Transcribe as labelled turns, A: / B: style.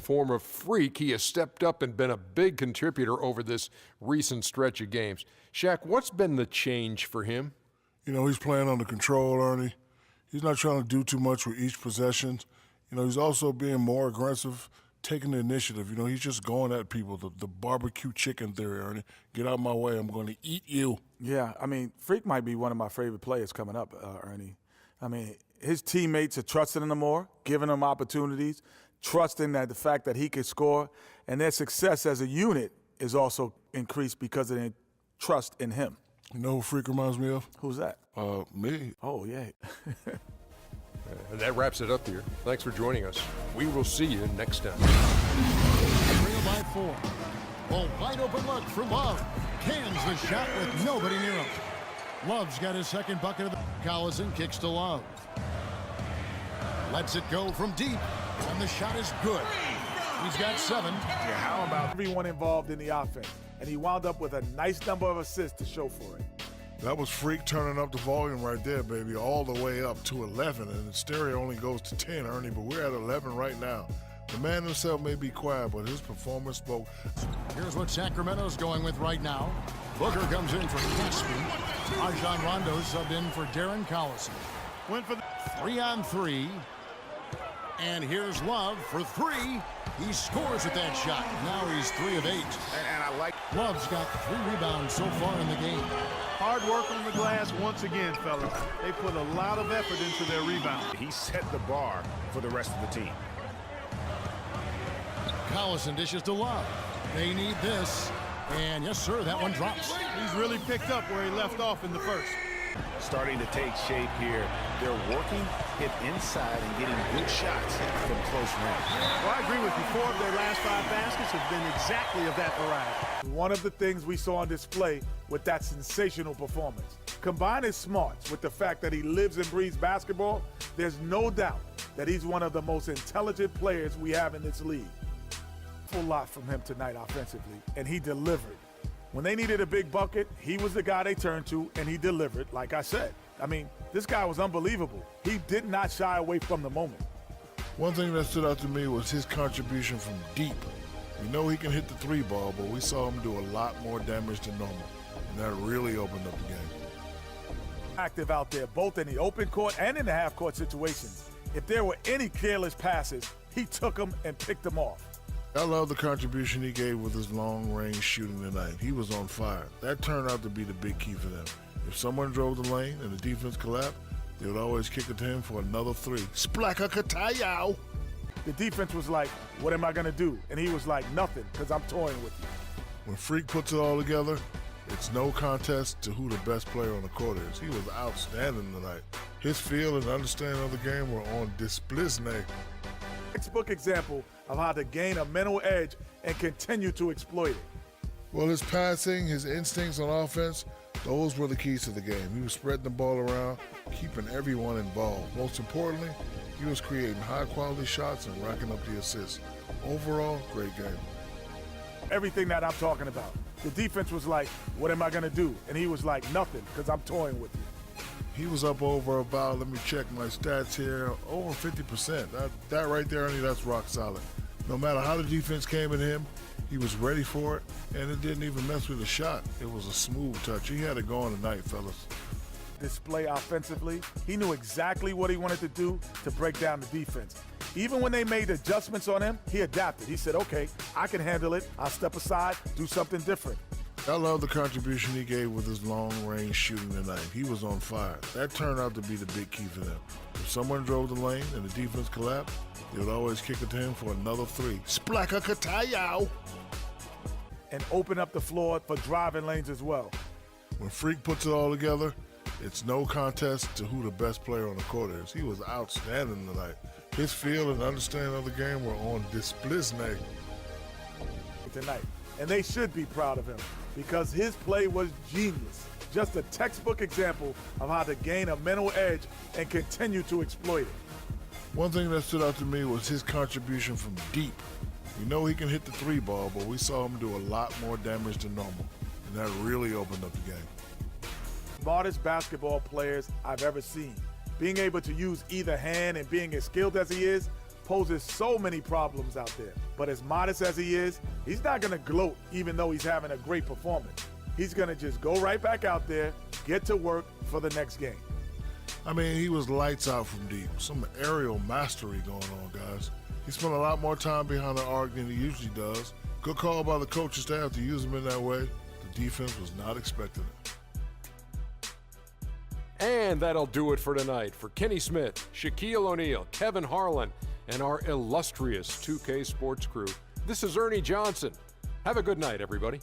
A: form of Freq, he has stepped up and been a big contributor over this recent stretch of games. Shaq, what's been the change for him?
B: You know, he's playing under control, Ernie. He's not trying to do too much with each possession. You know, he's also being more aggressive, taking the initiative. You know, he's just going at people, the barbecue chicken theory, Ernie. Get out of my way, I'm going to eat you.
C: Yeah, I mean, Freq might be one of my favorite players coming up, Ernie. I mean, his teammates are trusting him more, giving him opportunities, trusting that the fact that he can score, and their success as a unit is also increased because of their trust in him.
B: You know who Freq reminds me of?
C: Who's that?
B: Me.
C: Oh, yeah.
A: And that wraps it up here. Thanks for joining us. We will see you next time.
D: Trail by 4. A wide open look for Love. Cans the shot with nobody near him. Love's got his second bucket of the Collison kicks to Love. Lets it go from deep. And the shot is good. He's got 7.
C: Yeah, how about everyone involved in the offense? And he wound up with a nice number of assists to show for it.
B: That was Freq turning up the volume right there, baby, all the way up to 11. And the stereo only goes to 10, Ernie, but we're at 11 right now. The man himself may be quiet, but his performance spoke.
D: Here's what Sacramento's going with right now. Booker comes in for Caspi. Rajon Rondo subbed in for Darren Collison. Went for the 3-on-3. And here's Love for 3. He scores with that shot. Now he's 3 of 8.
E: And I like
D: Love's got 3 rebounds so far in the game.
F: Hard work on the glass once again, fellas. They put a lot of effort into their rebound.
E: he set the bar for the rest of the team.
D: Collison dishes to Love. They need this. And yes, sir, that one drops.
F: He's really picked up where he left off in the first.
E: Starting to take shape here. They're working it inside and getting good shots from close range.
F: Well, I agree with you. 4 of their last 5 baskets have been exactly of that variety.
C: One of the things we saw on display with that sensational performance. Combine his smarts with the fact that he lives and breathes basketball, there's no doubt that he's one of the most intelligent players we have in this league. Full lot from him tonight offensively, and he delivered. When they needed a big bucket, he was the guy they turned to, and he delivered, like I said. I mean, this guy was unbelievable. He did not shy away from the moment.
B: One thing that stood out to me was his contribution from deep. We know he can hit the 3 ball, but we saw him do a lot more damage than normal, and that really opened up the game.
C: Active out there, both in the open court and in the half-court situations. If there were any careless passes, he took them and picked them off.
B: I love the contribution he gave with his long-range shooting tonight. He was on fire. That turned out to be the big key for them. If someone drove the lane and the defense collapsed, they would always kick it to him for another 3. Splaka Katayow!
C: The defense was like, what am I going to do? And he was like, nothing, because I'm toying with you.
B: When Freq puts it all together, it's no contest to who the best player on the court is. He was outstanding tonight. His feel and understanding of the game were on display.
C: Textbook example of how to gain a mental edge and continue to exploit it.
B: Well, his passing, his instincts on offense, those were the keys to the game. He was spreading the ball around, keeping everyone involved. Most importantly, he was creating high-quality shots and racking up the assists. Overall, great game.
C: Everything that I'm talking about. The defense was like, what am I going to do? And he was like, nothing, because I'm toying with you.
B: He was up over about, let me check my stats here, over 50%. That right there, Ernie, that's rock solid. No matter how the defense came at him, he was ready for it, and it didn't even mess with the shot. It was a smooth touch. He had it going tonight, fellas.
C: Display offensively, he knew exactly what he wanted to do to break down the defense. Even when they made adjustments on him, he adapted. He said, okay, I can handle it. I'll step aside, do something different.
B: I love the contribution he gave with his long-range shooting tonight. He was on fire. That turned out to be the big key for them. If someone drove the lane and the defense collapsed, they would always kick it to him for another 3. Splaka Katayow!
C: And open up the floor for driving lanes as well.
B: When Freq puts it all together, it's no contest to who the best player on the court is. He was outstanding tonight. His feel and understanding of the game were on display
C: tonight. And they should be proud of him because his play was genius. Just a textbook example of how to gain a mental edge and continue to exploit it.
B: One thing that stood out to me was his contribution from deep. We know he can hit the 3 ball, but we saw him do a lot more damage than normal, and that really opened up the game.
C: Smartest basketball players I've ever seen. Being able to use either hand and being as skilled as he is, poses so many problems out there. But as modest as he is, he's not going to gloat even though he's having a great performance. He's going to just go right back out there, get to work for the next game.
B: I mean, he was lights out from deep. Some aerial mastery going on, guys. He spent a lot more time behind the arc than he usually does. Good call by the coaching staff to use him in that way. The defense was not expecting it.
A: And that'll do it for tonight. For Kenny Smith, Shaquille O'Neal, Kevin Harlan, and our illustrious 2K Sports crew, this is Ernie Johnson. Have a good night, everybody.